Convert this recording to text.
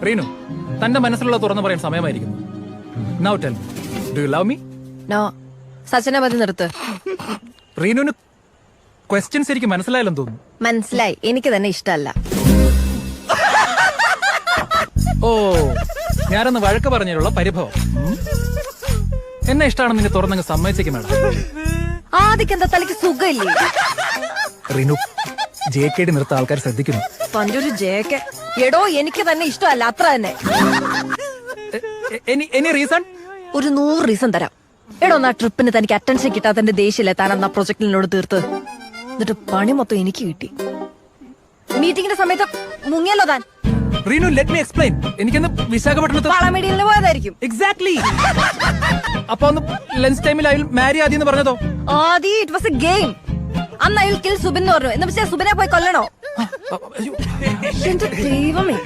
റീനു, തന്റെ മനസ്സിലുള്ള തുറന്നു പറയാൻ സമയമായിരിക്കുന്നു. Now tell me, do you love me? No. സച്ചിനെ മതി നിർത്ത്. റീനുവിന് ക്വസ്റ്റ്യൻസ് എനിക്ക് മനസ്സിലായില്ലെന്ന് തോന്നുന്നു. മനസ്സിലായി, എനിക്ക് തന്നെ ഇഷ്ടമല്ല. ഓ, ഞാനൊന്ന് വഴക്ക് പറഞ്ഞതിലുള്ള പരിഭവം. എന്നെ ഇഷ്ടമാണെന്ന് നിന്നെ തുറന്നങ്ങ് സമ്മതിച്ചേക്കും മേഡം. ആദ്യം എന്താ തലയ്ക്ക് സുഖമില്ലേ? റീനു, JKD നിർത്ത ആൾക്കാർ ശ്രദ്ധിക്കുന്നു. തന്റെ ഒരു ജേക്ക്. എടോ, എനിക്ക് തന്നെ ഇഷ്ടമല്ല, അത്ര തന്നെ. Any reason? ഒരു 100 റീസൺ തരാം. എടോ, ആ ട്രിപ്പിന് തനിക്ക് അറ്റൻഷൻ കിട്ടാത്തന്റെ ദേഷ്യല്ലേ താൻ അന്ന് ആ പ്രൊജക്ടിനോട് തീർത്ത്. എന്നിട്ട് പണി മൊത്തം എനിക്ക് കിട്ടി. മീറ്റിംഗിന്റെ സമയത്ത് മുങ്ങിയല്ലോ താൻ. Reenu, let me explain. എനിക്കൊന്ന് വിശാഖപട്ടണത്ത് വളമേടിയിൽ പോയതായിരിക്കും. എക്സാക്ട്ലി. അപ്പൊ ഒന്ന് ലഞ്ച് ടൈമിൽ അയാൾ മാരി ആദ്യം എന്ന് പറഞ്ഞതോ? ആദ്യം ഇറ്റ് വാസ് എ ഗെയിം. അന്ന് അയാൾ കിൽ സുബിൻ എന്ന് പറഞ്ഞു. എന്ന് വെച്ചാൽ സുബിനെ പോയി കൊല്ലണോ? എന്റെ ദൈവമേ.